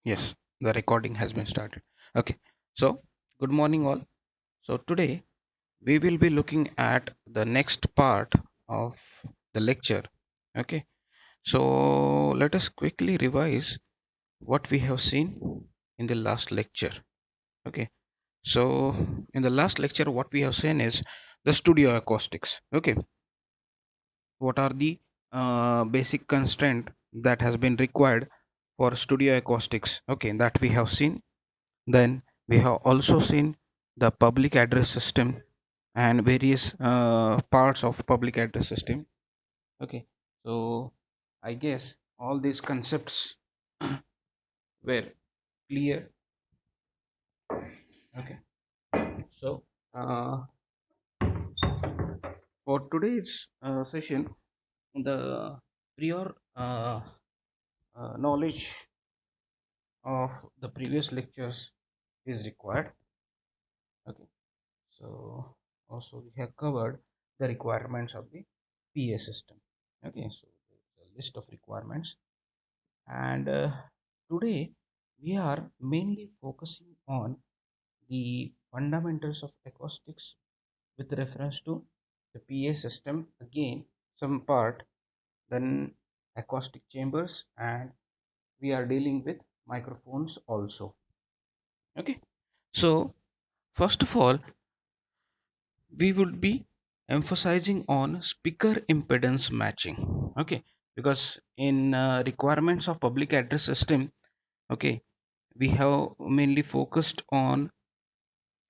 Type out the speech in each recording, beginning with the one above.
Yes, the recording has been started. Okay, so good morning, all. So, today we will be looking at the next part of the lecture. Okay, so let us quickly revise what we have seen in the last lecture. Okay, so in the last lecture, what we have seen is the studio acoustics. Okay, what are the basic constraint that has been required for studio acoustics? Okay, that we have seen. Then we have also seen the public address system and various parts of public address system. Okay, so I guess all these concepts were clear. Okay, so uh, for today's session, the prior knowledge of the previous lectures is required. Okay, so also we have covered the requirements of the PA system. Okay, so there's a list of requirements, and today we are mainly focusing on the fundamentals of acoustics with reference to the PA system. Again, some part, then acoustic chambers, and we are dealing with microphones also. Okay, so first of all, we would be emphasizing on speaker impedance matching. Okay, because in requirements of public address system, okay, we have mainly focused on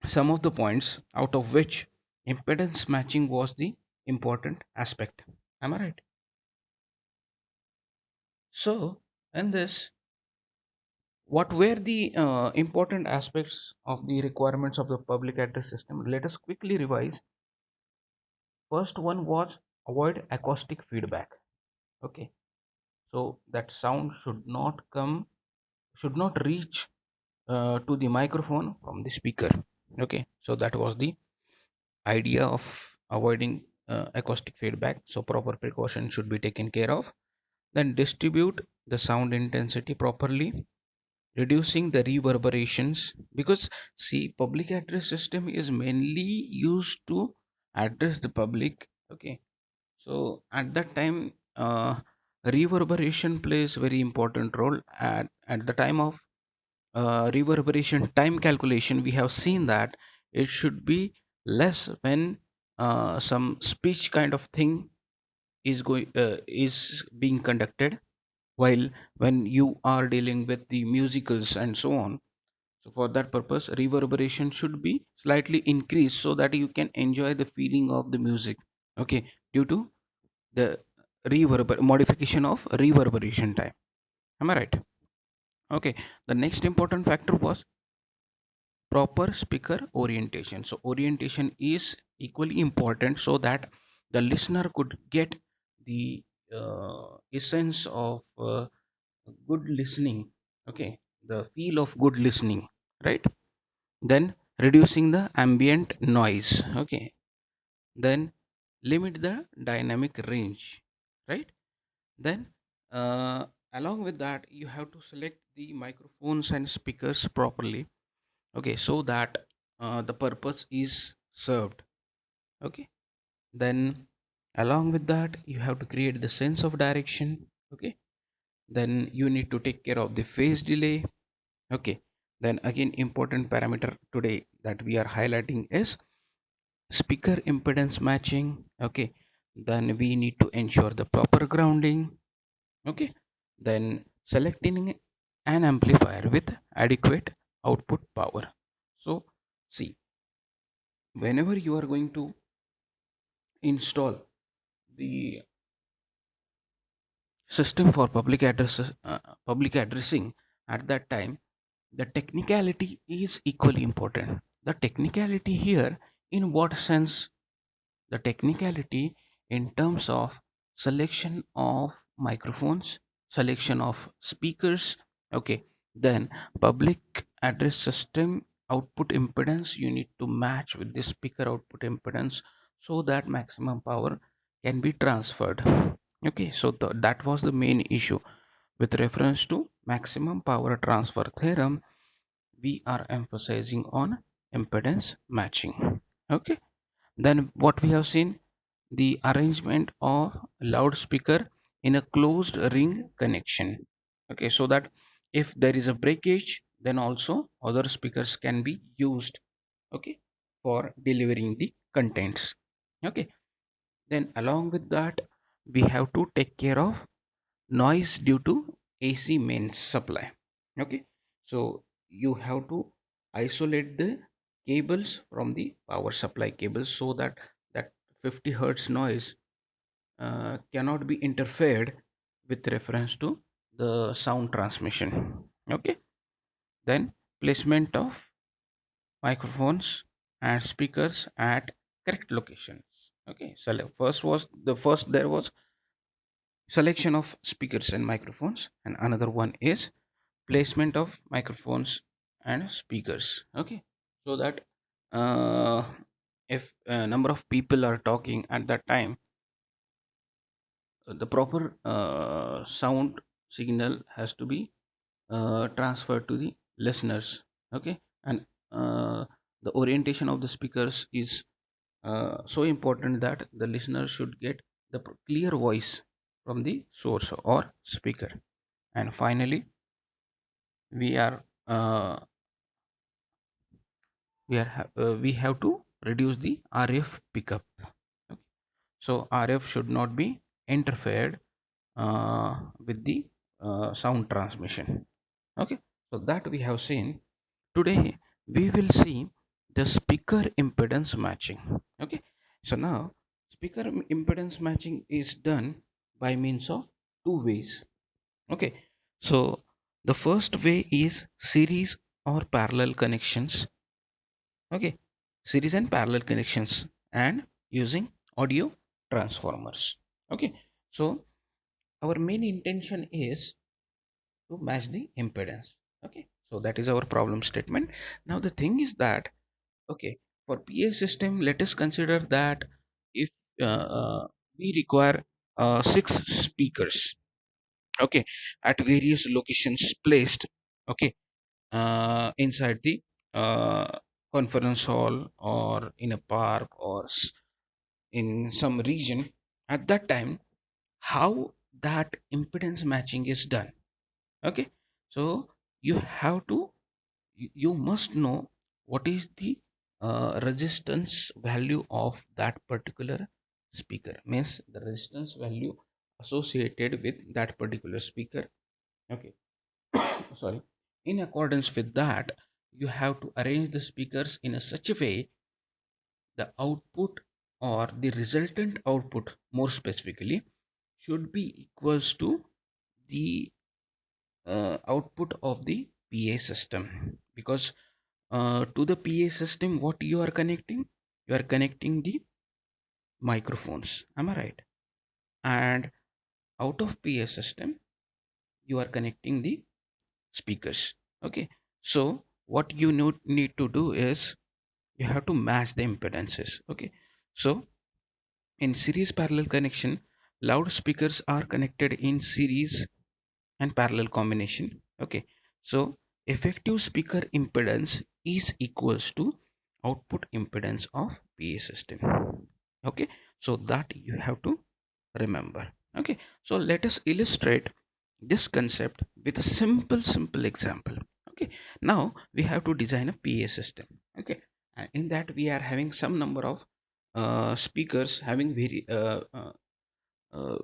some of the points, out of which impedance matching was the important aspect. Am I right? So in this, what were the important aspects of the requirements of the public address system? Let us quickly revise. First one was avoid acoustic feedback. Okay, so that sound should not reach to the microphone from the speaker. Okay, so that was the idea of avoiding acoustic feedback, so proper precaution should be taken care of. Then distribute the sound intensity properly, reducing the reverberations, because see, public address system is mainly used to address the public. Okay, so at that time, reverberation plays very important role. At the time of reverberation time calculation, we have seen that it should be less when some speech kind of thing is being conducted, while when you are dealing with the musicals and so on. So for that purpose, reverberation should be slightly increased so that you can enjoy the feeling of the music. Okay, due to the modification of reverberation time. Am I right? Okay, the next important factor was proper speaker orientation. So orientation is equally important so that the listener could get the essence of good listening. Okay, the feel of good listening, right? Then reducing the ambient noise. Okay, then limit the dynamic range, right? Then along with that, you have to select the microphones and speakers properly. Okay, so that the purpose is served. Okay, then along with that, you have to create the sense of direction. Okay, then you need to take care of the phase delay. Okay, then again, important parameter today that we are highlighting is speaker impedance matching. Okay, then we need to ensure the proper grounding. Okay, then selecting an amplifier with adequate output power. So see, whenever you are going to install the system for public addressing, at that time the technicality is equally important. The technicality here, in what sense? The technicality in terms of selection of microphones, selection of speakers. Okay, then public address system output impedance, you need to match with the speaker output impedance so that maximum power can be transferred. Okay, so that was the main issue. With reference to maximum power transfer theorem, we are emphasizing on impedance matching. Okay. Then what we have seen, the arrangement of loudspeaker in a closed ring connection. Okay, so that if there is a breakage, then also other speakers can be used. Okay, for delivering the contents. Okay, then along with that, we have to take care of noise due to AC mains supply. Okay, so you have to isolate the cables from the power supply cables so that that 50 hertz noise cannot be interfered with reference to the sound transmission. Okay, then placement of microphones and speakers at correct locations. Okay, so first there was selection of speakers and microphones, and another one is placement of microphones and speakers. Okay, so that uh, if a number of people are talking at that time, the proper sound signal has to be transferred to the listeners. Okay, and uh, the orientation of the speakers is so important that the listener should get the clear voice from the source or speaker. And finally, we are we have to reduce the RF pickup. Okay. So RF should not be interfered with the sound transmission. Okay, so that we have seen. Today we will see the speaker impedance matching. Okay, so now speaker impedance matching is done by means of two ways. Okay, so the first way is series or parallel connections. Okay, series and parallel connections and using audio transformers. Okay, so our main intention is to match the impedance. Okay, so that is our problem statement. Now the thing is that, okay, for PA system, let us consider that if we require six speakers, okay, at various locations placed, okay, inside the conference hall or in a park or in some region. At that time, how that impedance matching is done. Okay, so you have to, you must know what is the resistance value of that particular speaker, means the resistance value associated with that particular speaker. Okay, sorry. In accordance with that, you have to arrange the speakers in a such a way the output or the resultant output, more specifically, should be equals to the output of the PA system. Because to the PA system, what you are connecting? You are connecting the microphones. Am I right? And out of PA system, you are connecting the speakers. Okay. So what you need to do is you have to match the impedances. Okay. So in series parallel connection, loudspeakers are connected in series and parallel combination. Okay, so effective speaker impedance is equals to output impedance of PA system. Okay, so that you have to remember. Okay, so let us illustrate this concept with a simple example. Okay, now we have to design a PA system. Okay, and in that we are having some number of speakers having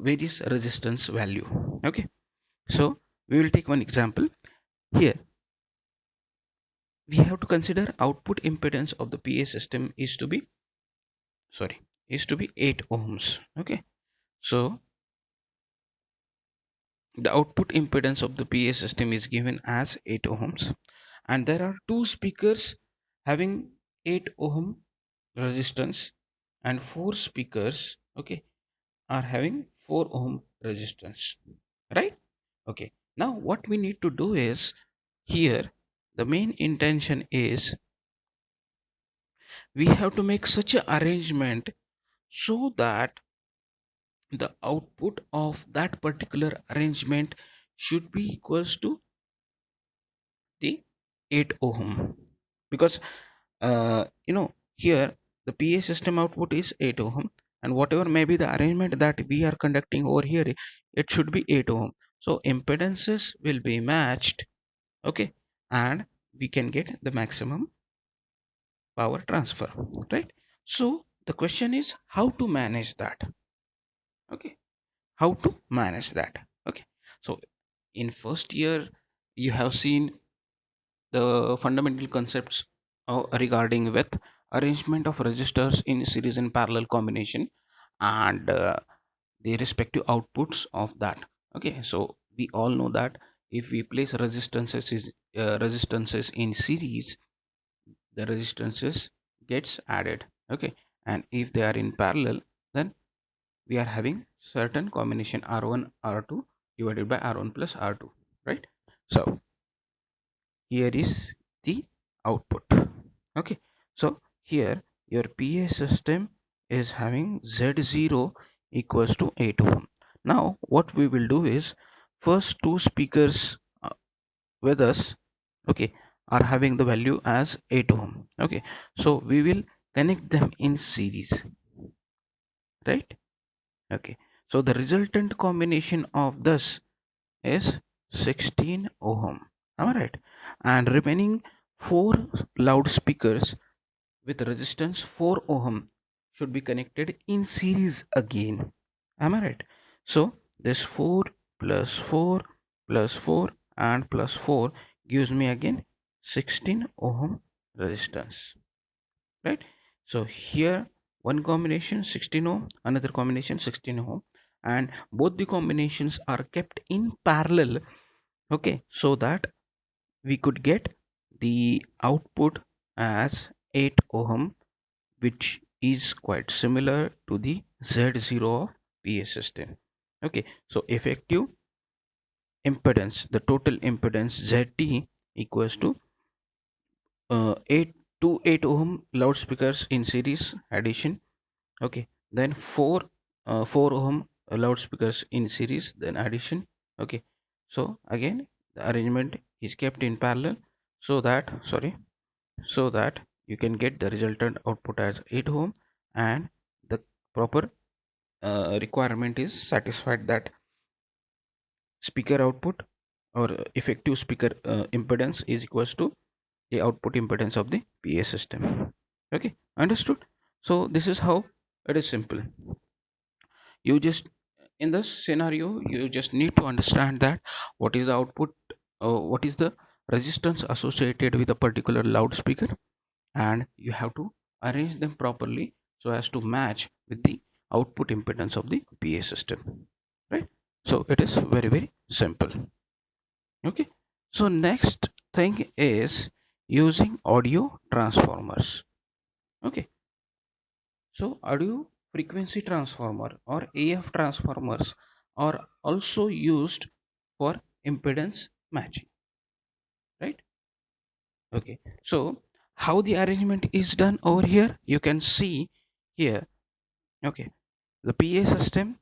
various resistance value. Okay, so we will take one example. Here we have to consider output impedance of the PA system is to be, sorry, is to be 8 ohms. Okay, so the output impedance of the PA system is given as 8 ohms, and there are two speakers having 8 ohm resistance, and four speakers, okay, are having 4 ohm resistance, right? Okay, now what we need to do is, here the main intention is we have to make such a arrangement so that the output of that particular arrangement should be equals to the 8 ohm, because here the PA system output is 8 ohm, and whatever may be the arrangement that we are conducting over here, it should be 8 ohm. So impedances will be matched, okay, and we can get the maximum power transfer, right? So the question is how to manage that, okay, how to manage that, okay. So in first year you have seen the fundamental concepts regarding with arrangement of resistors in series and parallel combination, and the respective outputs of that, okay. So we all know that if we place resistances in series, the resistances gets added, okay, and if they are in parallel, then we are having certain combination R1 R2 divided by R1 plus R2, right? So here is the output, okay. So here your PA system is having Z0 equals to 8 ohm. Now what we will do is, first two speakers with us, okay, are having the value as 8 ohm, okay. So we will connect them in series, right? Okay, so the resultant combination of this is 16 ohm, am I right? And remaining four loudspeakers with resistance 4 ohm should be connected in series again, am I right? So this 4 plus 4 plus 4 and plus 4 gives me again 16 ohm resistance, right? So here one combination 16 ohm, another combination 16 ohm, and both the combinations are kept in parallel, okay, so that we could get the output as 8 ohm, which is quite similar to the Z0 of PA system, okay. So effective impedance, the total impedance ZT equals to 8 to 8 ohm loudspeakers in series addition, okay, then 4 ohm loudspeakers in series then addition, okay. So again the arrangement is kept in parallel, so that, sorry, so that you can get the resultant output as 8 ohm, and the proper requirement is satisfied, that speaker output or effective speaker impedance is equals to the output impedance of the PA system, okay, understood? So this is how it is simple. You just, in this scenario you just need to understand that what is the output, what is the resistance associated with a particular loudspeaker, and you have to arrange them properly so as to match with the output impedance of the PA system, right? So it is very very simple, okay. So next thing is using audio transformers, okay. So audio frequency transformer or AF transformers are also used for impedance matching, right? Okay. So how the arrangement is done over here, you can see here, okay. The PA system,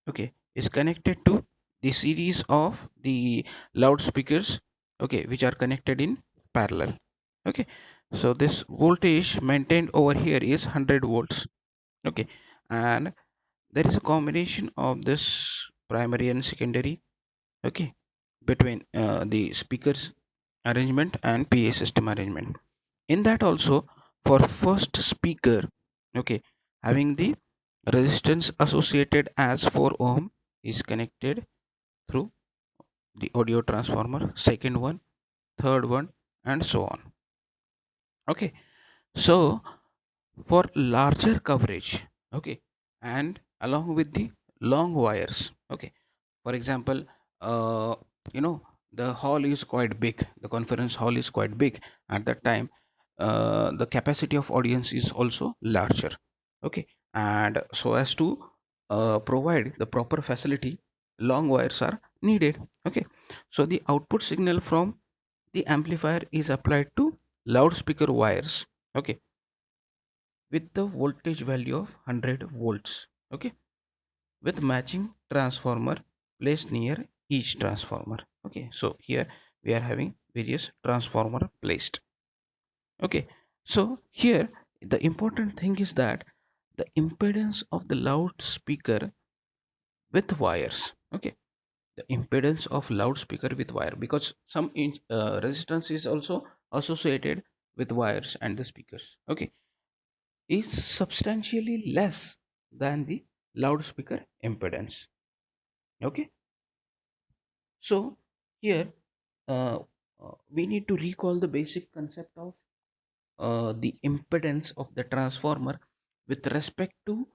okay, is connected to the series of the loudspeakers, okay, which are connected in parallel, okay. So this voltage maintained over here is 100 volts, okay, and there is a combination of this primary and secondary, okay, between the speakers arrangement and PA system arrangement. In that also, for first speaker, okay, having the resistance associated as 4 ohm is connected through the audio transformer, second one, third one, and so on, okay. So for larger coverage, okay, and along with the long wires, okay. For example, uh, you know the hall is quite big, the conference hall is quite big at that time, the capacity of audience is also larger, okay, and so as to provide the proper facility, long wires are needed, okay. So the output signal from the amplifier is applied to loudspeaker wires, okay, with the voltage value of 100 volts, okay, with matching transformer placed near each transformer. Okay, so here we are having various transformer placed. Okay, so here the important thing is that the impedance of the loudspeaker with wires. Okay, the impedance of loudspeaker with wire, because some resistance is also associated with wires and the speakers. Okay, is substantially less than the loudspeaker impedance. Okay, so here uh, we need to recall the basic concept of the impedance of the transformer with respect to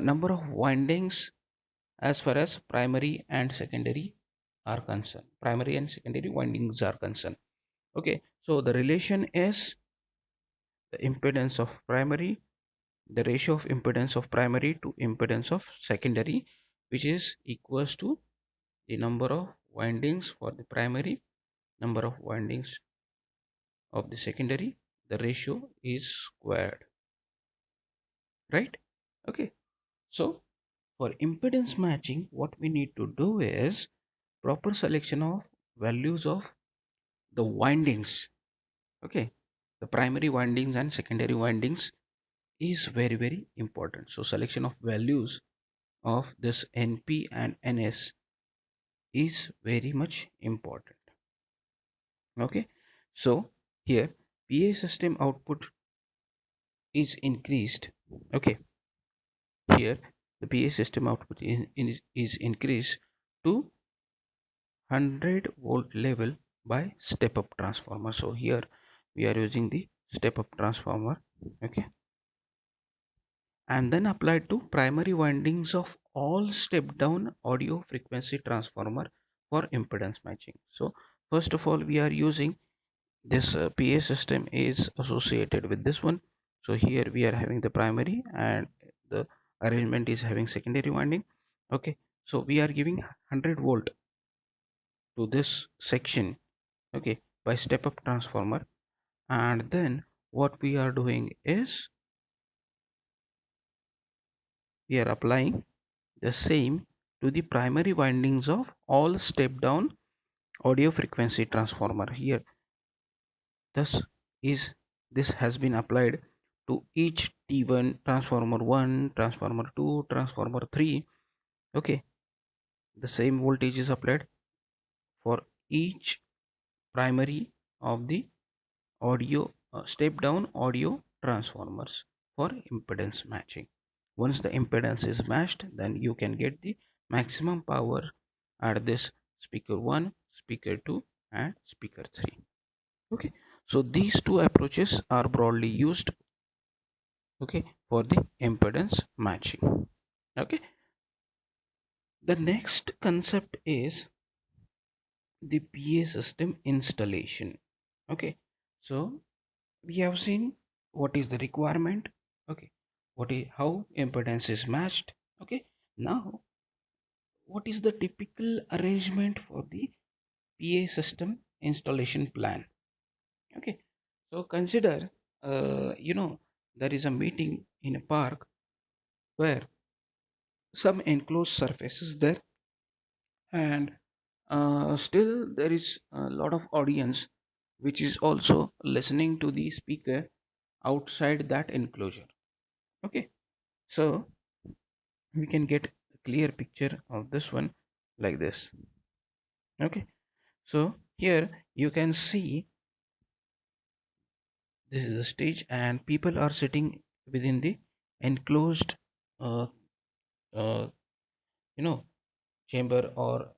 number of windings as far as primary and secondary are concerned. Primary and secondary windings are concerned. Okay, so the relation is the impedance of primary, the ratio of impedance of primary to impedance of secondary, which is equals to the number of windings for the primary, number of windings of the secondary, the ratio is squared, right? Okay, so for impedance matching, what we need to do is proper selection of values of the windings. Okay, the primary windings and secondary windings is very very important. So selection of values of this NP and NS is very much important. Okay, so here PA system output is increased. Okay, here the PA system output is increased to 100-volt level by step up transformer. So here we are using the step up transformer. Okay, and then applied to primary windings of all step down audio frequency transformer for impedance matching. So first of all we are using this PA system is associated with this one. So here we are having the primary and the arrangement is having secondary winding. Okay, so we are giving 100-volt to this section. Okay, by step up transformer, and then what we are doing is we are applying the same to the primary windings of all step down audio frequency transformer. Here thus is this has been applied to each T1, transformer 1, transformer 2, transformer 3. Okay, the same voltage is applied for each primary of the audio step down audio transformers for impedance matching. Once the impedance is matched, then you can get the maximum power at this speaker 1, speaker 2 and speaker 3. Okay, so these two approaches are broadly used, okay, for the impedance matching. Okay, the next concept is the PA system installation. Okay, so we have seen what is the requirement. Okay, what is how impedance is matched. Okay, now what is the typical arrangement for the PA system installation plan? Okay, so consider there is a meeting in a park where some enclosed surface is there, and still there is a lot of audience which is also listening to the speaker outside that enclosure. Okay, so we can get a clear picture of this one like this. Okay, so here you can see this is the stage and people are sitting within the enclosed uh, uh, you know chamber, or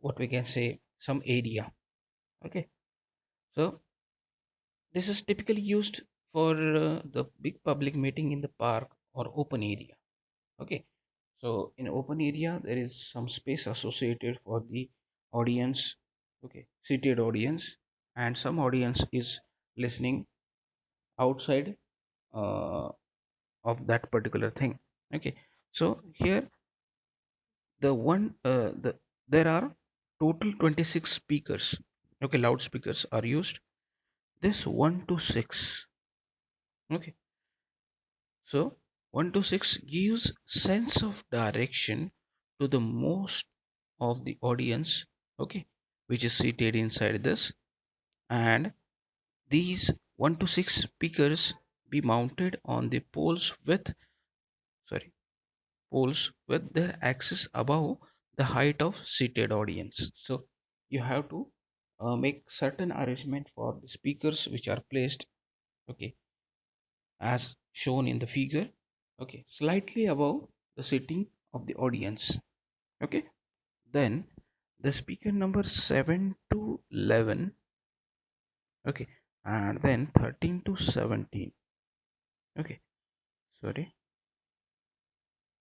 what we can say, some area. Okay, so this is typically used for the big public meeting in the park or open area. Okay, so in open area there is some space associated for the audience. Okay, seated audience, and some audience is listening outside uh, of that particular thing. Okay, so here there are total 26 speakers. Okay, loudspeakers are used, this 1 to 6. Okay, so 1 to 6 gives sense of direction to the most of the audience, okay, which is seated inside this. And these 1 to 6 speakers be mounted on the sorry poles with their axis above the height of seated audience. So you have to make certain arrangement for the speakers which are placed, okay, as shown in the figure, okay, slightly above the sitting of the audience, okay. Then the speaker number 7 to 11, okay, and then 13 to 17, okay, sorry,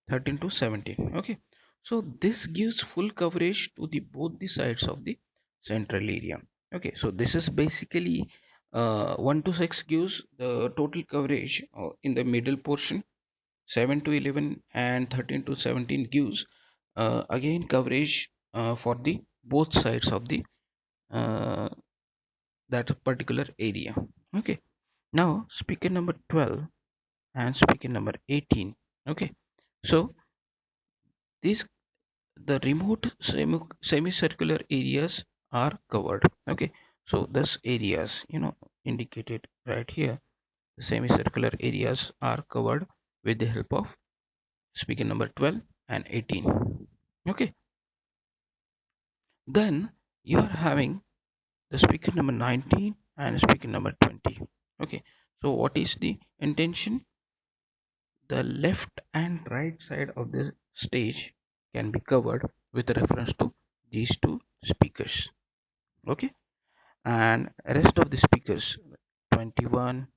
13 to 17, okay. So this gives full coverage to the both the sides of the central area, okay. So this is basically 1 to 6 gives the total coverage in the middle portion. 7 to 11 and 13 to 17 gives again coverage for the both sides of the uh, that particular area, okay. Now speaker number 12 and speaker number 18, okay. So these the remote semicircular areas are covered, okay. So this areas, indicated right here, the semicircular areas are covered with the help of speaker number 12 and 18, okay. Then you are having the speaker number 19 and speaker number 20, okay. So what is the intention? The left and right side of the stage can be covered with reference to these two speakers, okay. And rest of the speakers 21,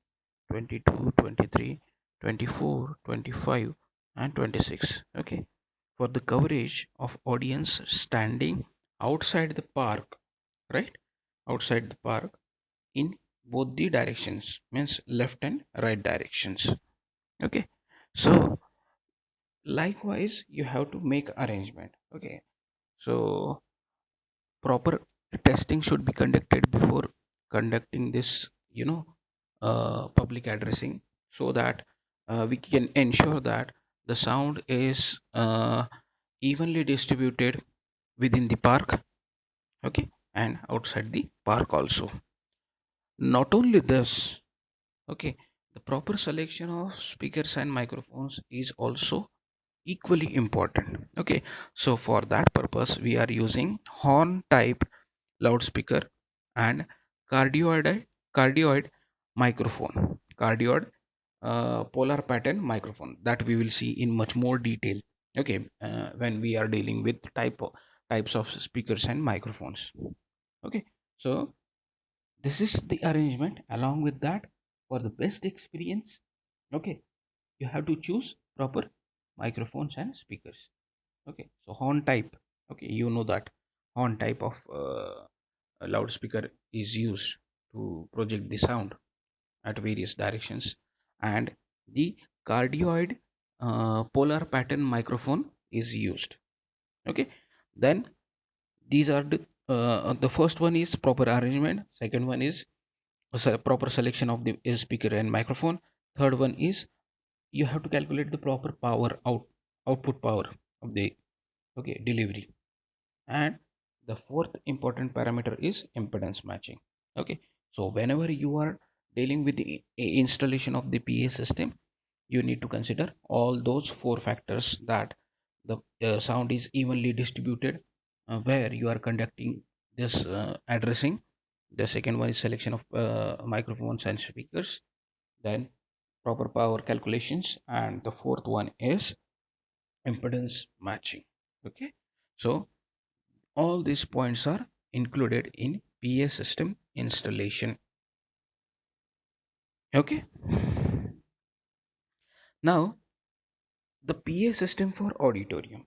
22, 23, 24, 25, and 26, okay, for the coverage of audience standing outside the park, right, outside the park in both the directions, means left and right directions, okay. So likewise you have to make arrangement, okay. So proper testing should be conducted before conducting this, public addressing, so that we can ensure that the sound is evenly distributed within the park, okay, and outside the park also. Not only this, okay, the proper selection of speakers and microphones is also equally important, okay. So for that purpose we are using horn type loudspeaker and cardioid cardioid polar pattern microphone, that we will see in much more detail, okay, when we are dealing with types of speakers and microphones, okay. So this is the arrangement. Along with that, for the best experience, okay, you have to choose proper microphones and speakers, okay. So horn type, okay, you know that horn type of a loudspeaker is used to project the sound at various directions, and the cardioid polar pattern microphone is used, okay. Then these are the first one is proper arrangement, second one is proper selection of the speaker and microphone, third one is you have to calculate the proper output power of the, okay, delivery, and the fourth important parameter is impedance matching, okay. So whenever you are dealing with the installation of the PA system, you need to consider all those four factors, that the sound is evenly distributed where you are conducting this addressing. The second one is selection of microphones and speakers, then proper power calculations, and the fourth one is impedance matching, okay. So all these points are included in PA system installation, okay. Now the PA system for auditorium.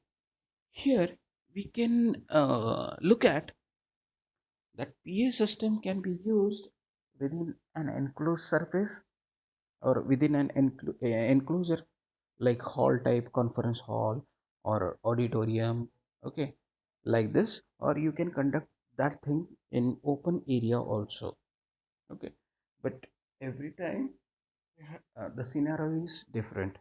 Here we can look at that PA system can be used within an enclosed surface or within an enclosure, like hall type, conference hall or auditorium, okay, like this, or you can conduct that thing in open area also, okay. But every time the scenario is different,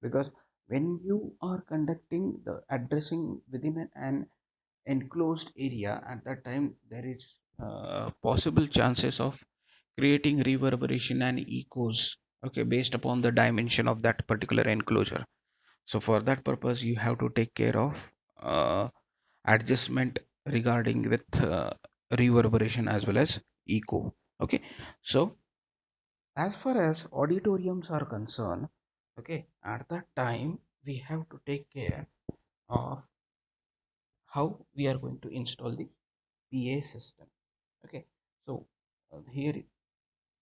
because when you are conducting the addressing within an enclosed area, at that time there is possible chances of creating reverberation and echoes, okay, based upon the dimension of that particular enclosure. So for that purpose you have to take care of adjustment regarding with reverberation as well as echo. Okay, so as far as auditoriums are concerned, okay, at that time we have to take care of how we are going to install the PA system. Okay, so here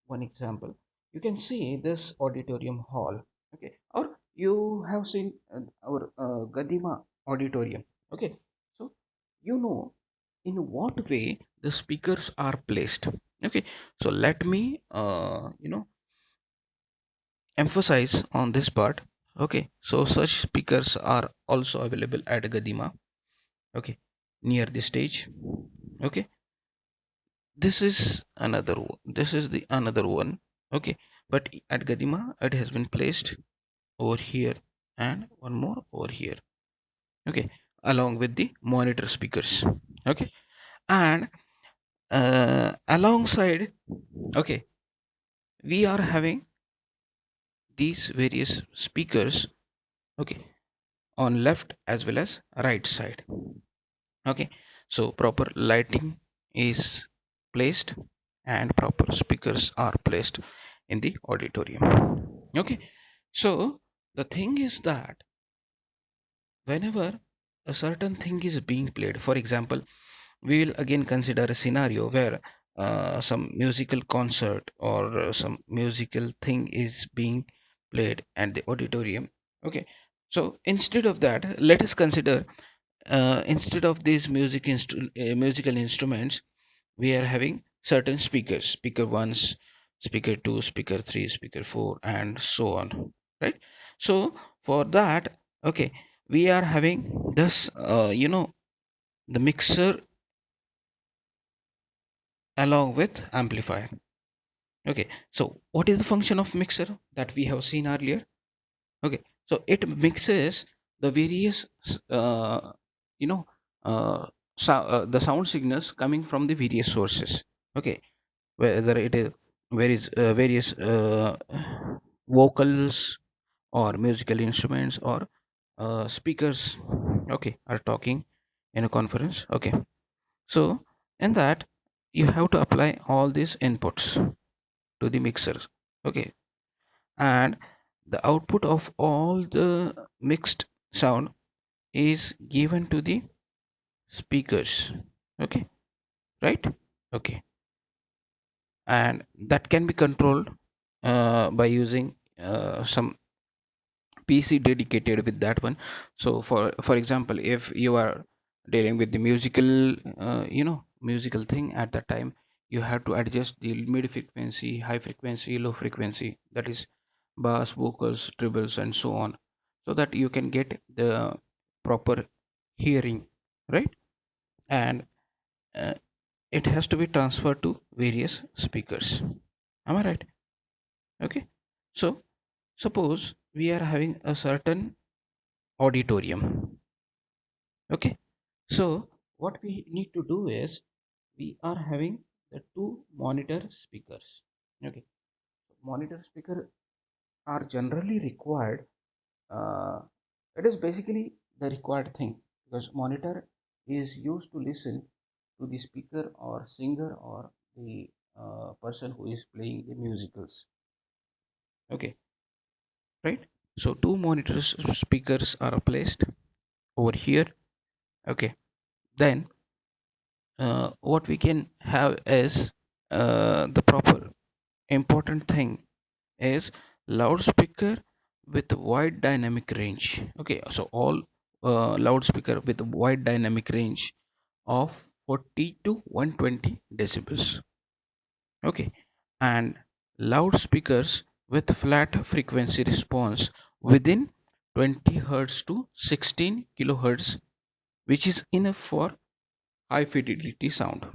one example, you can see this auditorium hall, okay, or you have seen our Gadima auditorium, okay. So you know in what way the speakers are placed, okay. So let me emphasize on this part, okay. So such speakers are also available at Gadima, okay, near the stage, okay. This is the another one, okay. But at Gadima it has been placed over here and one more over here, okay, along with the monitor speakers, okay. And alongside, okay, we are having these various speakers, okay, on left as well as right side, okay. So proper lighting is placed and proper speakers are placed in the auditorium, okay. So the thing is that whenever a certain thing is being played, for example, we will again consider a scenario where some musical concert or some musical thing is being played at the auditorium, okay. So instead of that, let us consider instead of these musical instruments, we are having certain speakers, speaker 1, speaker 2, speaker 3, speaker 4, and so on, right? So for that, okay, we are having this the mixer along with amplifier, okay. So what is the function of mixer that we have seen earlier, okay. So it mixes the various you know the sound signals coming from the various sources, okay. Whether it is various vocals or musical instruments or speakers, okay, are talking in a conference, okay. So in that you have to apply all these inputs to the mixers, okay. And the output of all the mixed sound is given to the speakers, okay, right, okay. And that can be controlled by using some PC dedicated with that one. So for example, if you are dealing with the musical musical thing, at that time you have to adjust the mid frequency, high frequency, low frequency, that is bass, vocals, trebles, and so on, so that you can get the proper hearing, right. And uh, it has to be transferred to various speakers, am I right? Okay. So suppose we are having a certain auditorium, okay. So what we need to do is we are having the two monitor speakers, okay. Monitor speaker are generally required, uh, it is basically the required thing, because monitor is used to listen to the speaker or singer or the person who is playing the musicals, okay, right. So two monitors speakers are placed over here, okay. Then what we can have is the proper important thing is loudspeaker with wide dynamic range, okay. So all loudspeaker with wide dynamic range of 40 to 120 decibels, okay. And loudspeakers with flat frequency response within 20 hertz to 16 kilohertz, which is enough for high fidelity sound,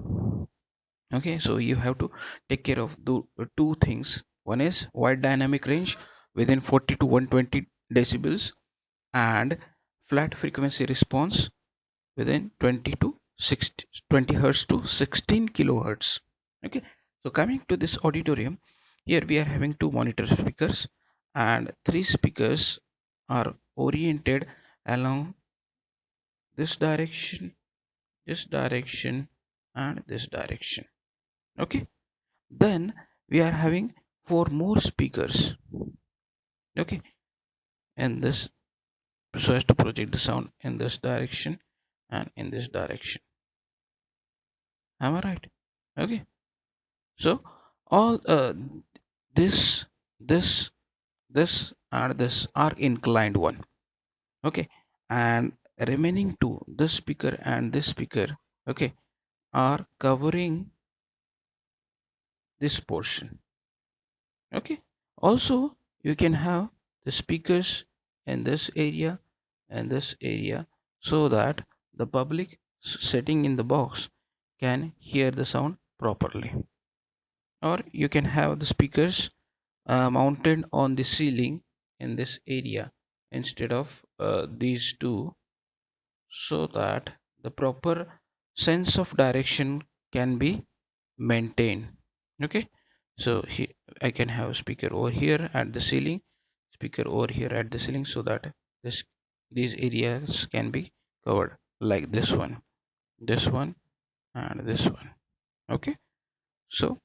okay. So you have to take care of the two things. One is wide dynamic range within 40 to 120 decibels, and flat frequency response within 20 to 60, 20 hertz to 16 kilohertz. Okay, so coming to this auditorium, here we are having two monitor speakers and three speakers are oriented along this direction, this direction, and this direction. Okay, then we are having four more speakers. Okay, and this, so as to project the sound in this direction and in this direction. Am I right? Okay, so all this, this, this, and this are inclined one. Okay, and remaining two, this speaker and this speaker, okay, are covering this portion. Okay, also you can have the speakers in this area and this area, so that the public sitting in the box can hear the sound properly. Or you can have the speakers mounted on the ceiling in this area instead of these two, so that the proper sense of direction can be maintained. Okay, so I can have a speaker over here at the ceiling, speaker over here at the ceiling, so that this, these areas can be covered, like this one, and this one. Okay, so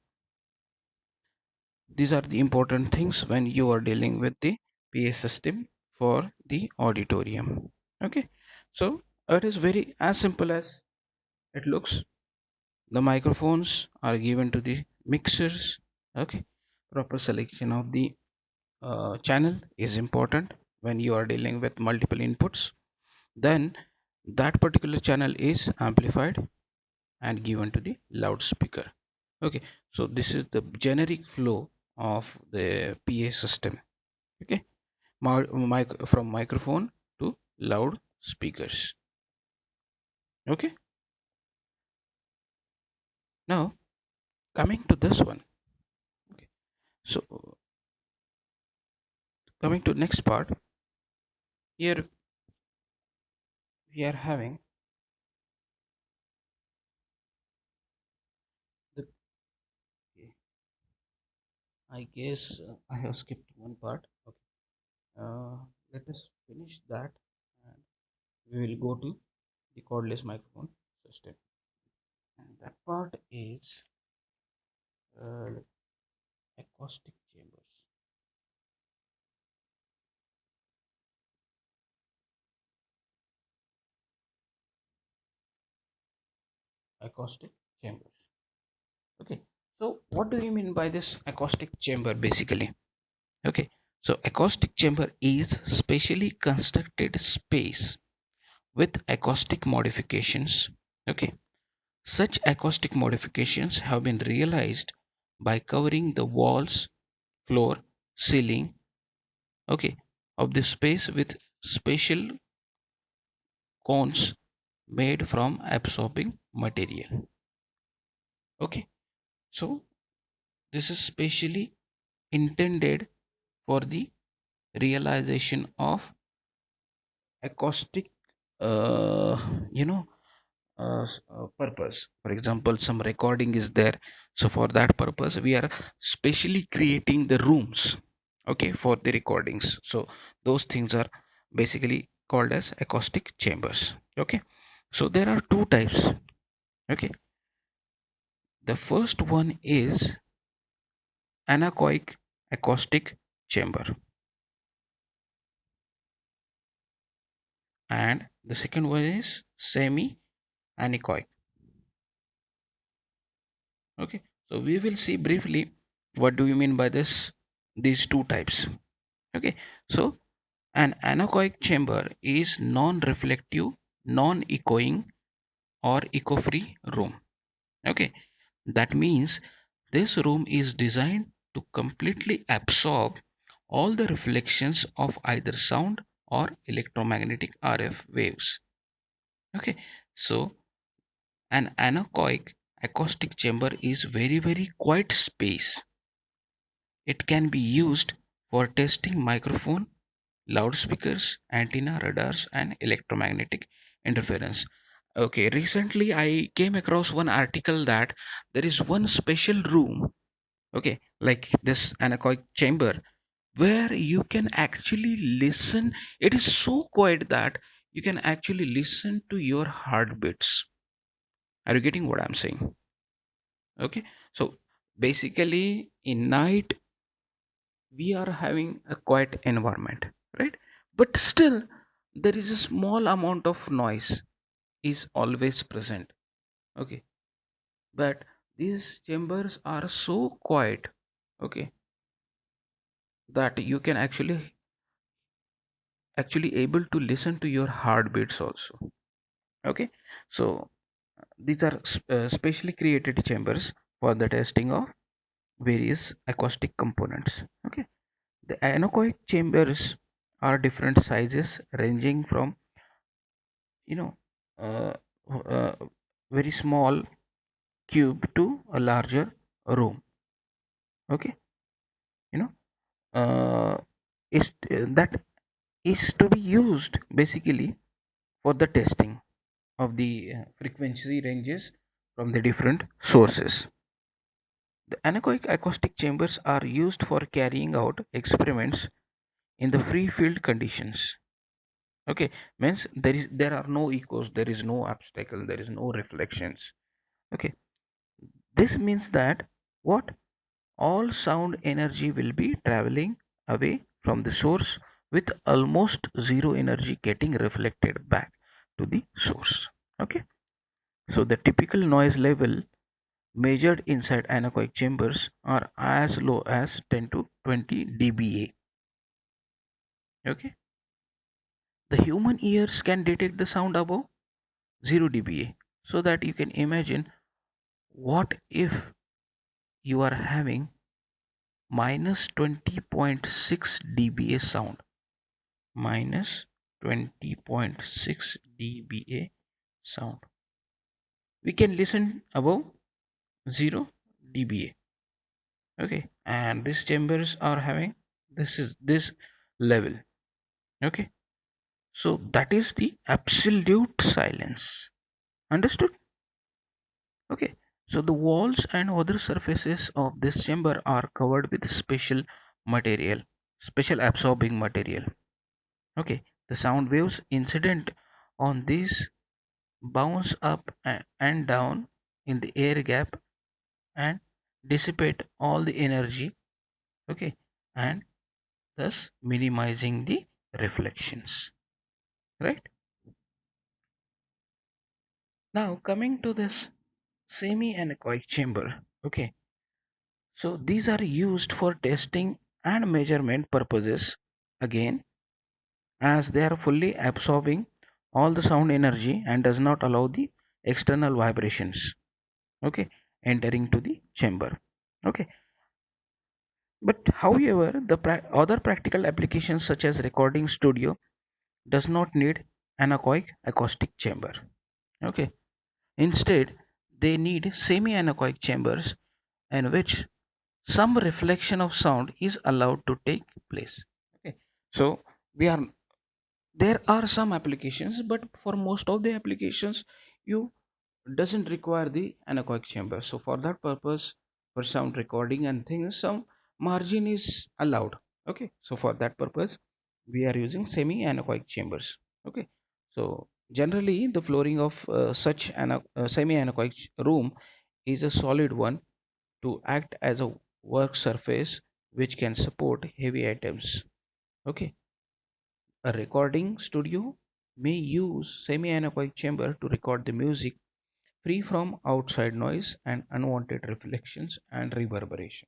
these are the important things when you are dealing with the PA system for the auditorium. Okay, so it is very as simple as it looks. The microphones are given to the mixers. Okay, proper selection of the channel is important when you are dealing with multiple inputs. Then that particular channel is amplified and given to the loudspeaker. Okay, so this is the generic flow of the PA system. Okay, from microphone to loud speakers. Okay, now coming to this one. Okay, so coming to next part, here we are having the, okay, I guess I have skipped one part. Okay, uh, let us finish that and we will go to the cordless microphone system. And that part is acoustic chambers. Acoustic chambers. Okay, so what do you mean by this acoustic chamber basically? Okay, so acoustic chamber is specially constructed space with acoustic modifications. Okay, such acoustic modifications have been realized by covering the walls, floor, ceiling, okay, of the space with special cones made from absorbing material. Okay, so this is specially intended for the realization of acoustic, uh, you know purpose. For example, some recording is there, so for that purpose we are specially creating the rooms, okay, for the recordings. So those things are basically called as acoustic chambers. Okay, so there are two types. Okay, the first one is anechoic acoustic chamber, and the second one is semi anechoic. Okay, so we will see briefly what do you mean by this, these two types. Okay, so an anechoic chamber is non-reflective, non-echoing, or echo-free room. Okay, that means this room is designed to completely absorb all the reflections of either sound or electromagnetic RF waves. Okay, so an anechoic acoustic chamber is very quiet space. It can be used for testing microphone, loudspeakers, antenna, radars, and electromagnetic interference. Okay, recently I came across one article that there is one special room, okay, like this anechoic chamber, where you can actually listen. It is so quiet that you can actually listen to your heartbeats. Are you getting what I'm saying? Okay, so basically in night we are having a quiet environment, right? But still there is a small amount of noise is always present. Okay, but these chambers are so quiet, okay, that you can actually able to listen to your heartbeats also. Okay, so these are specially created chambers for the testing of various acoustic components. Okay, the anechoic chambers are different sizes ranging from, you know, uh, uh, very small cube to a larger room. Okay, you know, is that is to be used basically for the testing of the frequency ranges from the different sources. The anechoic acoustic chambers are used for carrying out experiments in the free field conditions. Okay, means there are no echoes, there is no obstacle, there is no reflections. Okay, this means that what, all sound energy will be traveling away from the source with almost zero energy getting reflected back to the source. Okay, so the typical noise level measured inside anechoic chambers are as low as 10 to 20 dBA. Okay, the human ears can detect the sound above 0 dBA, so that you can imagine what if you are having minus 20.6 dBA sound, minus 20.6 dBA sound. We can listen above 0 dBA. Okay, and these chambers are having this level. Okay, so that is the absolute silence. Understood? Okay, so the walls and other surfaces of this chamber are covered with material, special absorbing material. Okay, the sound waves incident on these bounce up and down in the air gap and dissipate all the energy. Okay, and thus minimizing the reflections. Right now, coming to this semi anechoic chamber. Okay, so these are used for testing and measurement purposes again, as they are fully absorbing all the sound energy and does not allow the external vibrations, okay, entering to the chamber. Okay, but however the other practical applications such as recording studio does not need anechoic acoustic chamber. Okay, instead they need semi anechoic chambers in which some reflection of sound is allowed to take place. Okay, so we are there are some applications, but for most of the applications you doesn't require the anechoic chamber. So for that purpose, for sound recording and things, some margin is allowed. Okay, so for that purpose we are using semi anechoic chambers. Okay, so generally the flooring of such an semi anechoic room is a solid one to act as a work surface which can support heavy items. Okay, a recording studio may use semi anechoic chamber to record the music free from outside noise and unwanted reflections and reverberation.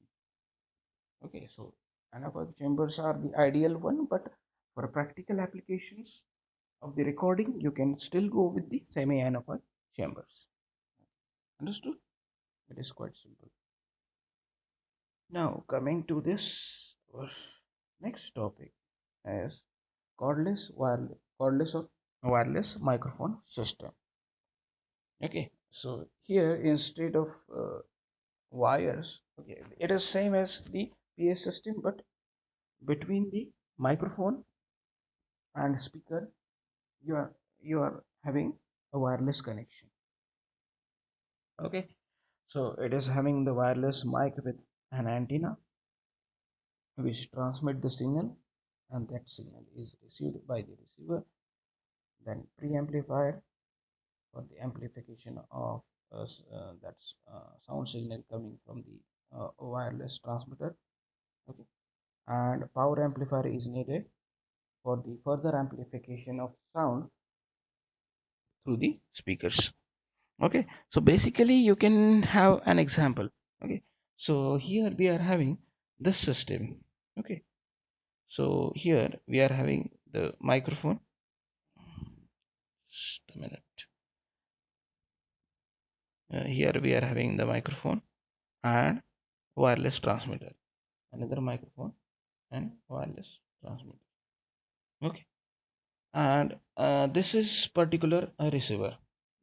Okay, so anechoic chambers are the ideal one, but for practical applications of the recording, you can still go with the semi anechoic chambers. Understood? It is quite simple. Now, coming to this, our next topic is cordless or wireless microphone system. Okay, so here instead of wires, okay, it is same as the PA system, but between the microphone and speaker, you are having a wireless connection. Okay, so it is having the wireless mic with an antenna which transmit the signal, and that signal is received by the receiver, then preamplifier for the amplification of that's sound signal coming from the wireless transmitter. Okay, and power amplifier is needed for the further amplification of sound through the speakers. Okay, so basically you can have an example. Okay, so here we are having this system. Okay, so here we are having the microphone. Just a minute. Here we are having the microphone and wireless transmitter, another microphone and wireless transmitter. Okay, and this is particular a receiver.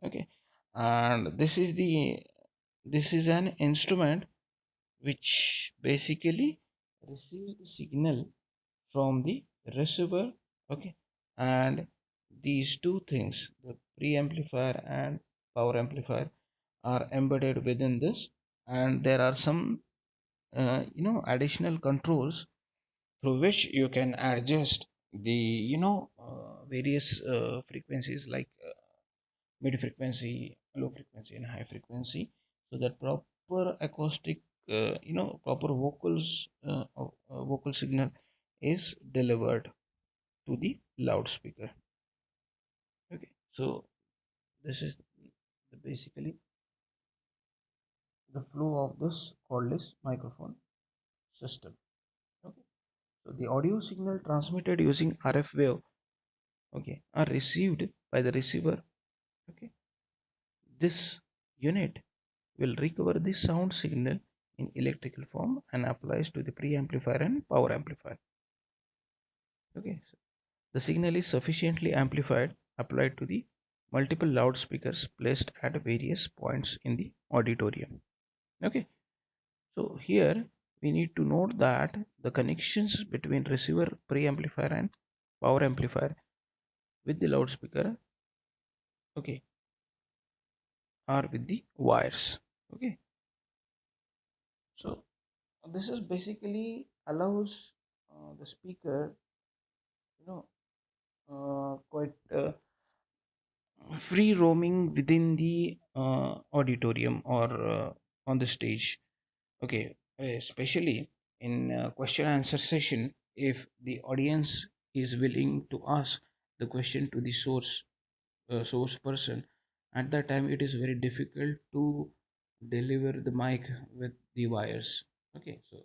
Okay, and this is an instrument which basically receives the signal from the receiver. Okay, and these two things, the preamplifier and power amplifier, are embedded within this, and there are some additional controls through which you can adjust the various frequencies like mid frequency, low frequency, and high frequency, so that proper acoustic proper vocals vocal signal is delivered to the loudspeaker. Okay, so this is basically the flow of this cordless microphone system. Okay, so the audio signal transmitted using RF wave, okay, are received by the receiver. Okay, this unit will recover the sound signal in electrical form and applies to the preamplifier and power amplifier. Okay, so the signal is sufficiently amplified, applied to the multiple loudspeakers placed at various points in the auditorium. Okay, so here we need to note that the connections between receiver, preamplifier, and power amplifier with the loudspeaker, okay, are with the wires. Okay, so this is basically allows the speaker, you know, quite free roaming within the auditorium or on the stage. Okay, especially in question answer session, if the audience is willing to ask the question to the source person, at that time it is very difficult to deliver the mic with the wires. Okay, so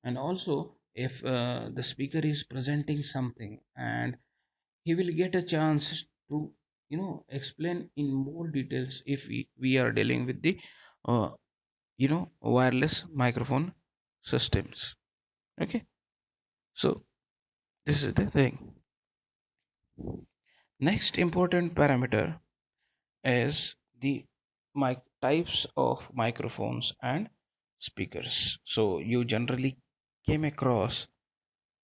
and also if the speaker is presenting something, and he will get a chance to explain in more details if we are dealing with the uh, wireless microphone systems. Okay, so this is the thing. Next important parameter is the mic types of microphones and speakers. So you generally came across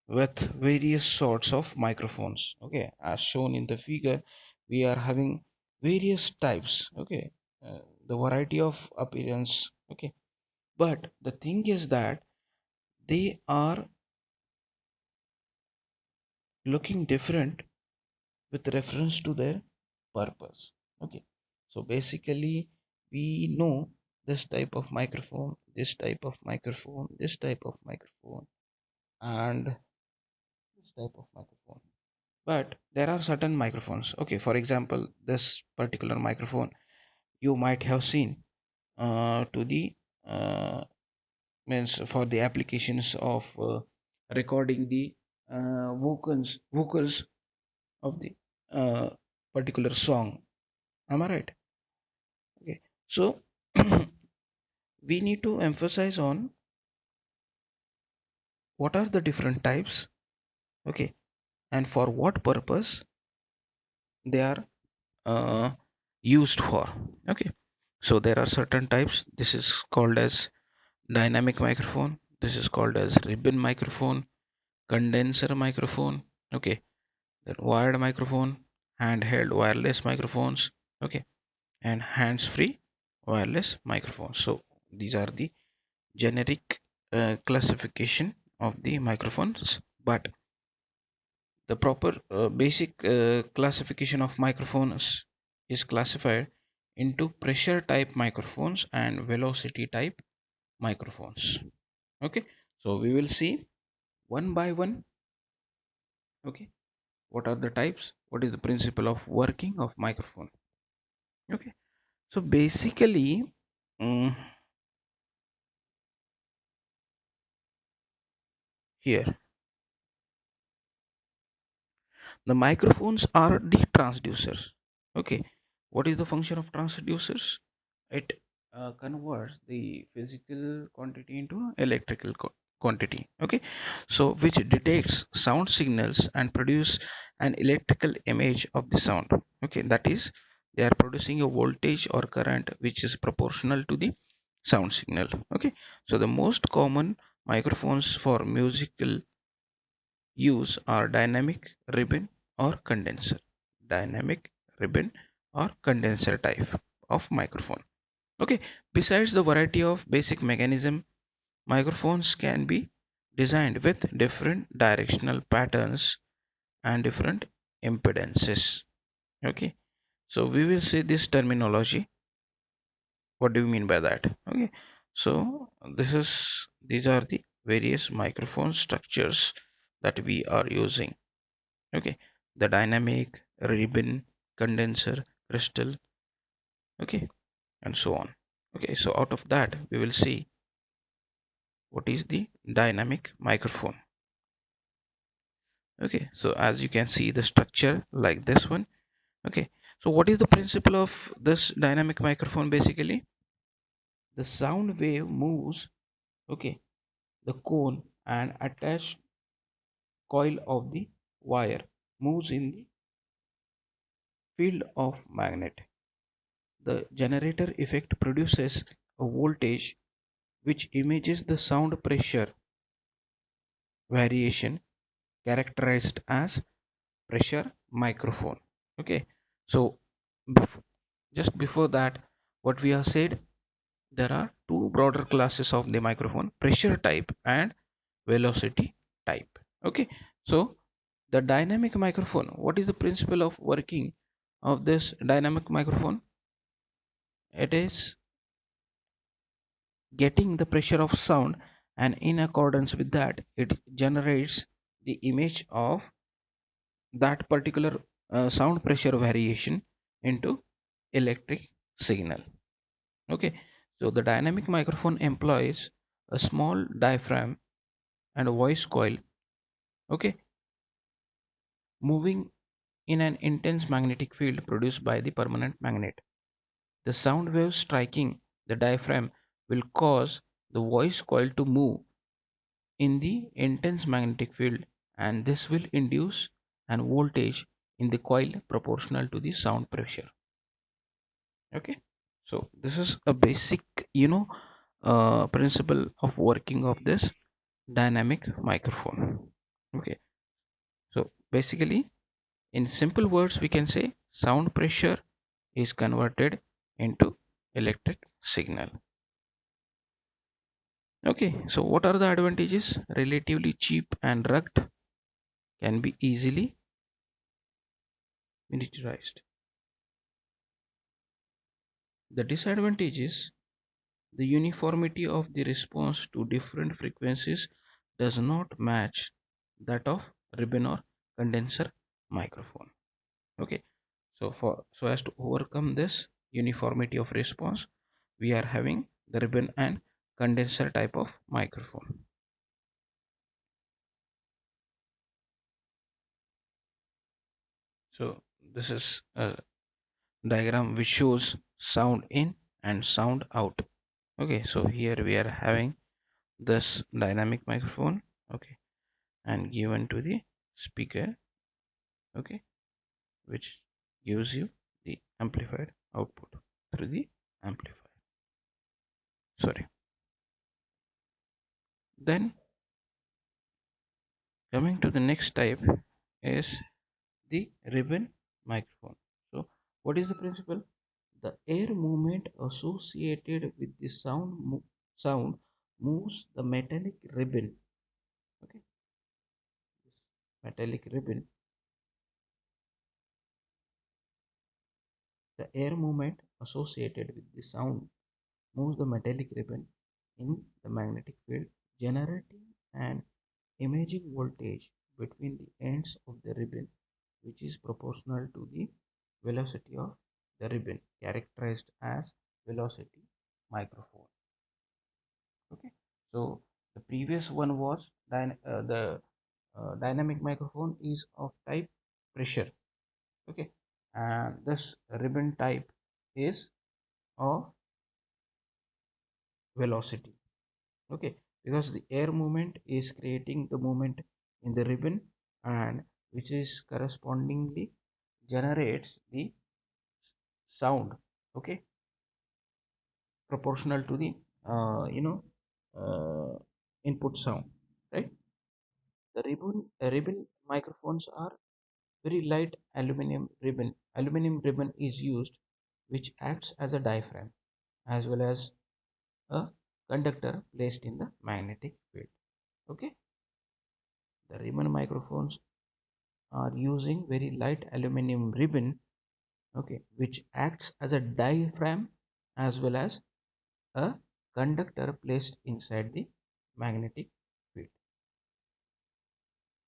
with various sorts of microphones. Okay, as shown in the figure, we are having various types. Okay, the variety of appearance. Okay, but the thing is that they are looking different with reference to their purpose. Okay, so basically we know this type of microphone, this type of microphone, this type of microphone, and this type of microphone. But there are certain microphones. Okay, for example, this particular microphone you might have seen to the means for the applications of recording the vocals of the uh, particular song. Am I right? Okay, so we need to emphasize on what are the different types. Okay, and for what purpose they are uh, used for. Okay, so there are certain types. This is called as dynamic microphone, this is called as ribbon microphone, condenser microphone. Okay, then wired microphone, handheld wireless microphones. Okay, and hands-free wireless microphones. So these are the generic classification of the microphones, but the proper basic classification of microphones is classified into pressure type microphones and velocity type microphones. Okay, so we will see one by one. Okay, what are the types, what is the principle of working of microphone. Okay, so basically, mm, here the microphones are the transducers. Okay, what is the function of transducers? It converts the physical quantity into electrical quantity. Okay, so which detects sound signals and produce an electrical image of the sound. Okay, that is, they are producing a voltage or current which is proportional to the sound signal. Okay, so the most common microphones for musical use are dynamic, ribbon, or condenser. Dynamic, ribbon, or condenser type of microphone. Okay, besides the variety of basic mechanism, microphones can be designed with different directional patterns and different impedances. Okay, so we will see this terminology. What do you mean by that? Okay, so these are the various microphone structures that we are using. Okay, the dynamic, ribbon, condenser, crystal. Okay, and so on. Okay, so out of that we will see what is the dynamic microphone. Okay, so as you can see the structure like this one. Okay, so what is the principle of this dynamic microphone? Basically, the sound wave moves. Okay, the cone and attached coil of the wire moves in the field of magnet. The generator effect produces a voltage which images the sound pressure variation characterized as pressure microphone. Okay, so bef- just before that, what we have said, there are two broader classes of the microphone: pressure type and velocity type. Okay, so the dynamic microphone, what is the principle of working of this dynamic microphone? It is getting the pressure of sound, and in accordance with that it generates the image of that particular sound pressure variation into electric signal. Okay, so the dynamic microphone employs a small diaphragm and a voice coil. Okay, moving in an intense magnetic field produced by the permanent magnet. The sound wave striking the diaphragm will cause the voice coil to move in the intense magnetic field, and this will induce an voltage in the coil proportional to the sound pressure. Okay, so this is a basic, principle of working of this dynamic microphone. Okay, so basically, in simple words we can say sound pressure is converted into electric signal. Okay, so what are the advantages? Relatively cheap and rugged, can be easily miniaturized. The disadvantage is the uniformity of the response to different frequencies does not match that of ribbon or condenser microphone. Okay, so as to overcome this uniformity of response, we are having the ribbon and condenser type of microphone. So this is a diagram which shows sound in and sound out. Okay, so here we are having this dynamic microphone. Okay, and given to the speaker. Okay, which gives you the amplified output through the amplifier. Sorry. Then coming to the next type is the ribbon microphone. So what is the principle? The air movement associated with the sound moves the metallic ribbon. Okay, this metallic ribbon. The air movement associated with the sound moves the metallic ribbon in the magnetic field, generating an imaging voltage between the ends of the ribbon, which is proportional to the velocity of the ribbon, characterized as velocity microphone. Okay, so the previous one was the dynamic microphone is of type pressure. Okay, and this ribbon type is of velocity. Okay, because the air movement is creating the movement in the ribbon, and which is correspondingly generates the sound. Okay, proportional to the uh, you know input sound, right? The ribbon microphones are very light aluminum ribbon is used, which acts as a diaphragm as well as a conductor placed in the magnetic field. Okay, the ribbon microphones are using very light aluminum ribbon, okay, which acts as a diaphragm as well as a conductor placed inside the magnetic field.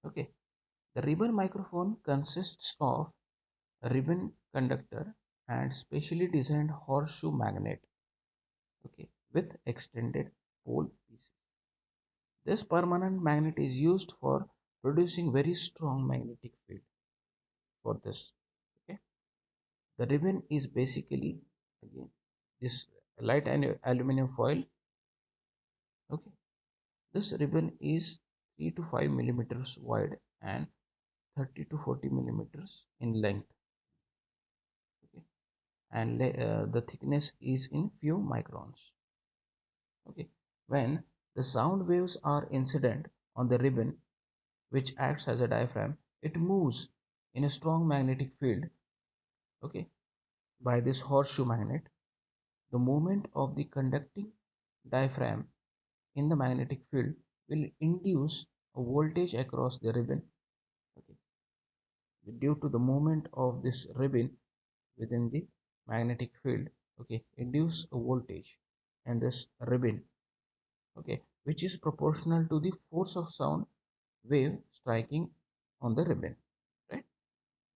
Okay, the ribbon microphone consists of a ribbon conductor and specially designed horseshoe magnet, okay, with extended pole pieces. This permanent magnet is used for producing very strong magnetic field for this. Okay, the ribbon is basically again this light and aluminum foil. Okay, this ribbon is 3 to 5 millimeters wide and 30 to 40 millimeters in length. Okay, and the thickness is in few microns. Okay, when the sound waves are incident on the ribbon, which acts as a diaphragm, it moves in a strong magnetic field. Okay, by this horseshoe magnet, the movement of the conducting diaphragm in the magnetic field will induce a voltage across the ribbon. Okay, due to the movement of this ribbon within the magnetic field, okay, induce a voltage and this ribbon, okay, which is proportional to the force of sound wave striking on the ribbon, right?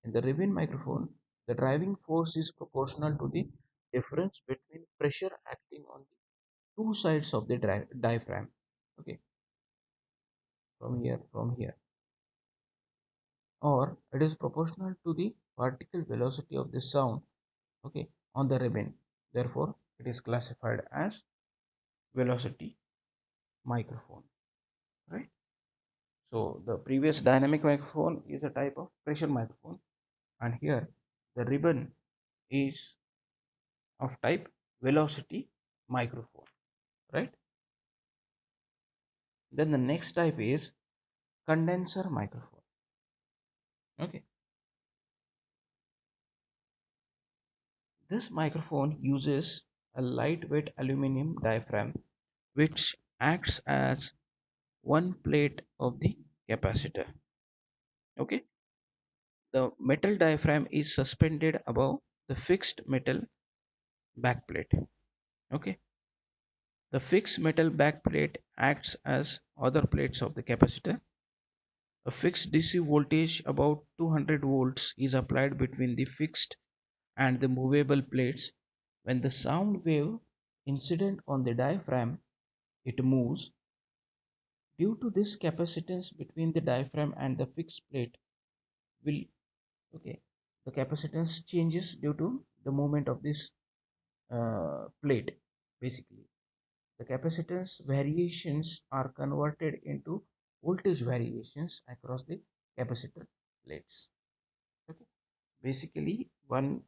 In the ribbon microphone, the driving force is proportional to the difference between pressure acting on the two sides of the diaphragm. Okay, from here, or it is proportional to the particle velocity of the sound, okay, on the ribbon. Therefore, it is classified as velocity microphone, right? So the previous dynamic microphone is a type of pressure microphone, and here the ribbon is of type velocity microphone, right? Then the next type is condenser microphone. Okay, this microphone uses a lightweight aluminum diaphragm which acts as one plate of the capacitor. Okay, the metal diaphragm is suspended above the fixed metal backplate. Okay, the fixed metal backplate acts as other plates of the capacitor. A fixed DC voltage about 200 volts is applied between the fixed and the movable plates. When the sound wave incident on the diaphragm, it moves. Due to this capacitance between the diaphragm and the fixed plate will, okay, the capacitance changes due to the movement of this plate. Basically, the capacitance variations are converted into voltage variations across the capacitor plates. Okay, basically one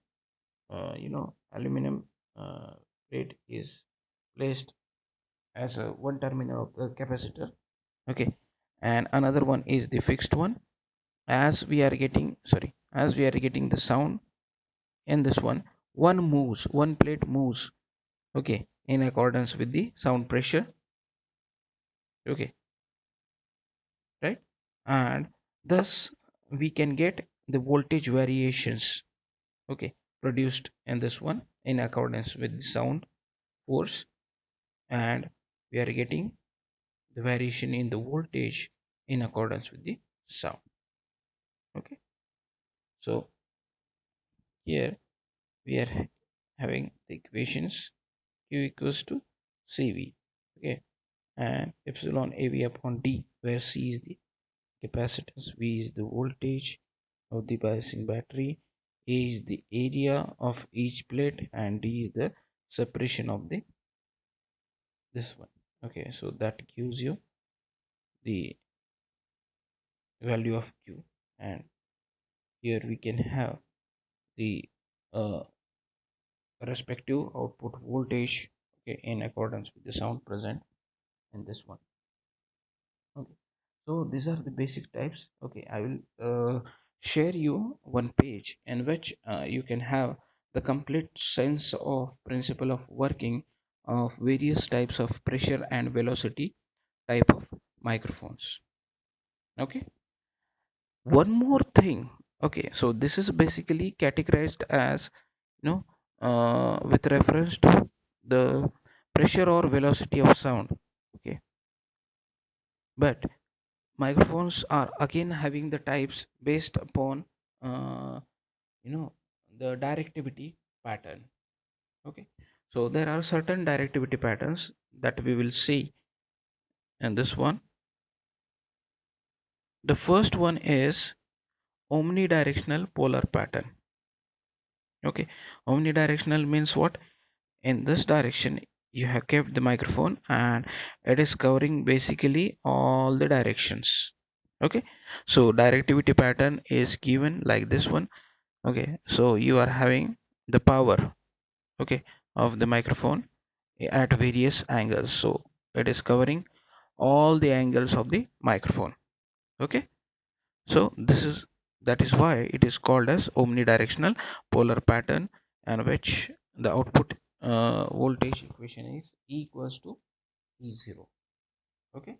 aluminum uh, plate is placed as a one terminal of the capacitor. Okay, and another one is the fixed one. As we are getting the sound in this one, one plate moves, okay, in accordance with the sound pressure, okay, right? And thus we can get the voltage variations, okay, produced in this one in accordance with the sound force, and we are getting the variation in the voltage in accordance with the sound, okay. So here we are having the equations: q equals to cv, okay, and epsilon av upon d, where c is the capacitance, v is the voltage of the biasing battery, a is the area of each plate, and d is the separation of the this one, okay. So that gives you the value of q, and here we can have the uh, respective output voltage, okay, in accordance with the sound present in this one, okay. So these are the basic types, okay. I will share you one page in which you can have the complete sense of principle of working of various types of pressure and velocity type of microphones, okay. One more thing, okay, so this is basically categorized as, you know, with reference to the pressure or velocity of sound, okay. But microphones are again having the types based upon uh, you know, the directivity pattern, okay. So there are certain directivity patterns that we will see in this one. The first one is omnidirectional polar pattern, okay. Omnidirectional means what? In this direction you have kept the microphone and it is covering basically all the directions, okay. So directivity pattern is given like this one, okay. So you are having the power, okay, of the microphone at various angles, so it is covering all the angles of the microphone, okay. So this is, that is why it is called as omnidirectional polar pattern, and which the output voltage equation is E equals to E0, okay.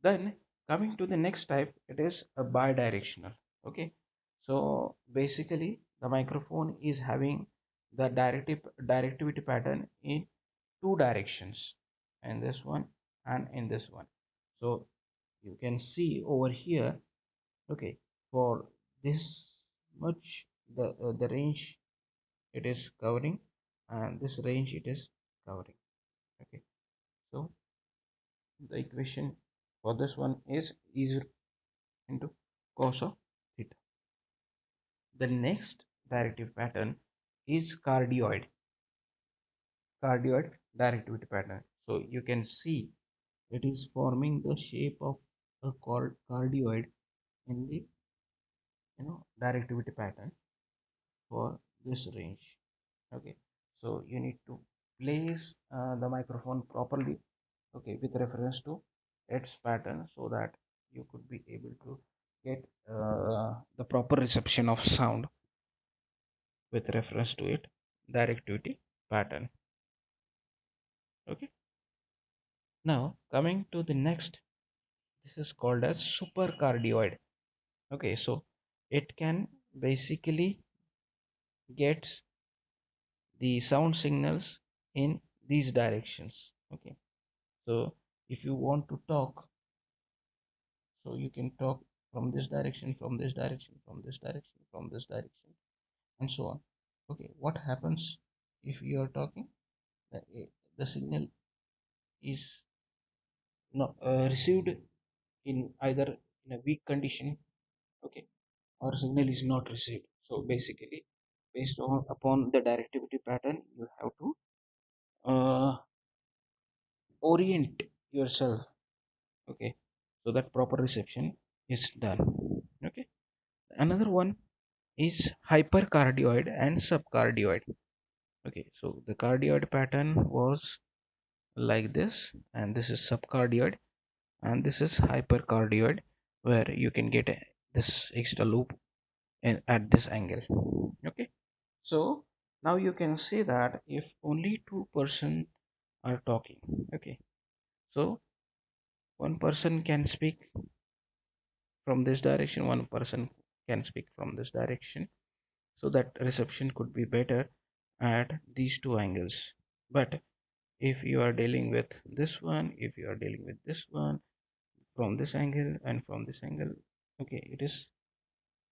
Then coming to the next type, it is a bidirectional, okay. So basically the microphone is having the directivity pattern in two directions, in this one and in this one. So you can see over here, okay, for this much the range it is covering, and this range it is covering, okay. So the equation for this one is E0 into cos of theta. The next directive pattern is cardioid directivity pattern. So you can see it is forming the shape of a cardioid in the, you know, directivity pattern for this range, okay. So you need to place the microphone properly, okay, with reference to its pattern, so that you could be able to get the proper reception of sound with reference to it directivity pattern, okay. Now coming to the next, this is called as supercardioid, okay. So it can basically get the sound signals in these directions, okay. So if you want to talk, so you can talk from this direction, from this direction, from this direction, from this direction, and so on, okay. What happens if you are talking, the, the signal is not received in either in a weak condition, okay, or signal is not received. So basically based on upon the directivity pattern you have to orient yourself, okay, so that proper reception is done, okay. Another one is hypercardioid and subcardioid, okay. So the cardioid pattern was like this, and this is subcardioid, and this is hypercardioid, where you can get this extra loop at this angle, okay. So Now you can see that if only two-person are talking, okay, so one person can speak from this direction, one person can speak from this direction, so that reception could be better at these two angles. But if you are dealing with this one, if you are dealing with this one from this angle and from this angle, okay, it is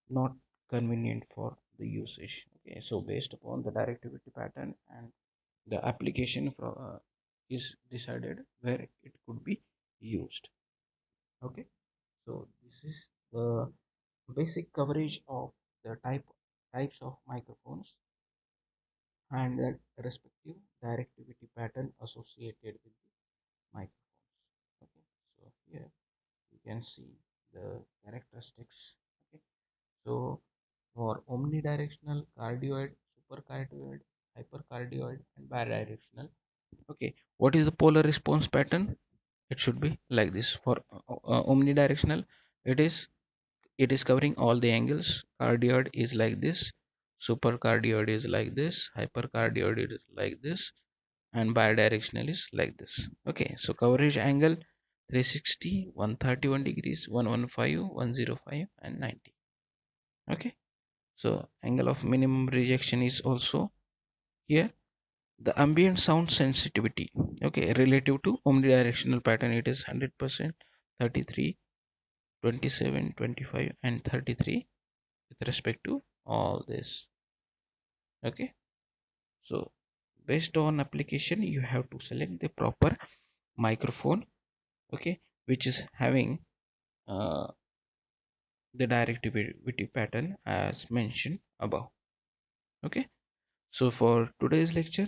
not convenient for the usage. Okay, so based upon the directivity pattern and the application is decided where it could be used. Okay, so this is the basic coverage of the types of microphones and the respective directivity pattern associated with the microphones. Okay, so here you can see the characteristics. Okay, so for omnidirectional, cardioid, supercardioid, hypercardioid, and bidirectional. Okay, what is the polar response pattern? It should be like this. For omnidirectional, it is it is covering all the angles. Cardioid is like this, supercardioid is like this, hypercardioid is like this, and bidirectional is like this. Okay, so coverage angle 360, 131 degrees, 115, 105, and 90. Okay, so angle of minimum rejection is also here. The ambient sound sensitivity, okay, relative to omnidirectional pattern, it is 100%, 33, 27, 25, and 33 with respect to all this. Okay, so based on application you have to select the proper microphone, okay, which is having uh, the directivity pattern as mentioned above. Okay, so for today's lecture,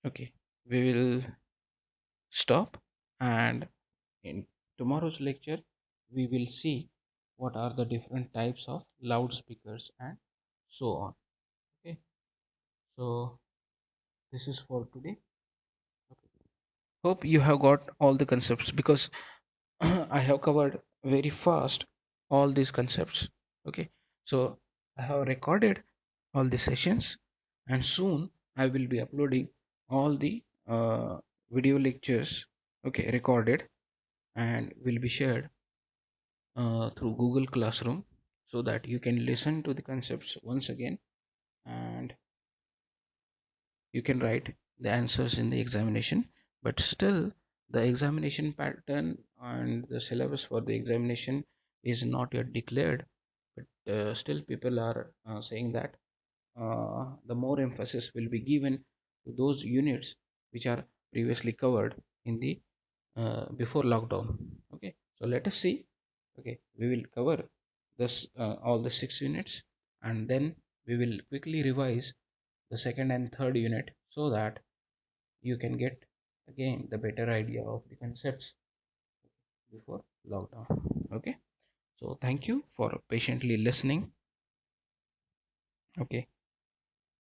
okay, we will stop, and in tomorrow's lecture we will see what are the different types of loudspeakers and so on. Okay, so this is for today. Okay, hope you have got all the concepts, because I have covered very fast all these concepts. Okay, so I have recorded all the sessions, and soon I will be uploading all the video lectures, okay, recorded, and will be shared through Google Classroom, so that you can listen to the concepts once again, and you can write the answers in the examination. But still, the examination pattern and the syllabus for the examination is not yet declared. But still, people are saying that the more emphasis will be given to those units which are previously covered in the before lockdown. Okay, so let us see. Okay, we will cover this all the 6 units, and then we will quickly revise the second and third unit, so that you can get again the better idea of the concepts before lockdown. Okay, so thank you for patiently listening. Okay,